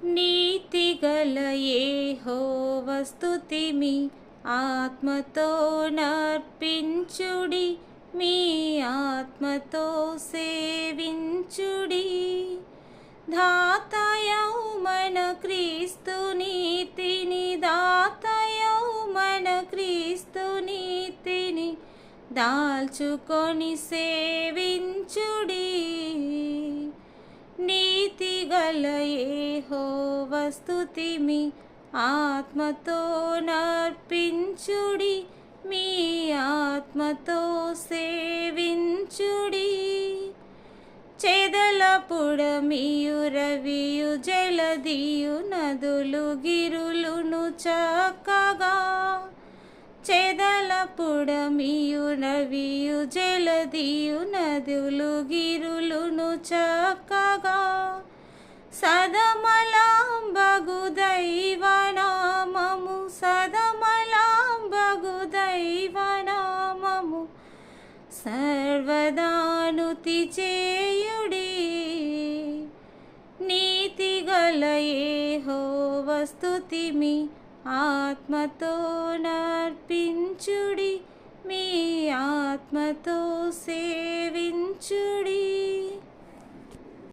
నీతిగల యెహోవా స్తుతిమి ఆత్మతో నర్పించుడి, మీ ఆత్మతో సేవించుడి. దాతయౌ మన క్రీస్తు నీతిని, దాతయౌ మన క్రీస్తు నీతిని దాల్చుకొని సేవించుడి. నీతిగల యెహోవా స్తుతిమి ఆత్మతో నర్పించుడి, మీ ఆత్మతో సేవించుడి. చెదలపుడమియు రవియు జలదియు నదులు గిరులును చక్కగా, చెదలపుడమియు రవియు జలదియు నదులు గిరులును చక్కగా. సదమలాంబగు దైవనామము, సదమలాంబగు దైవనామము సర్వదానుతి చేయుడి. నీతిగల యెహోవా స్తుతిమి ఆత్మతో నర్పించుడి, మీ ఆత్మతో సేవించుడి.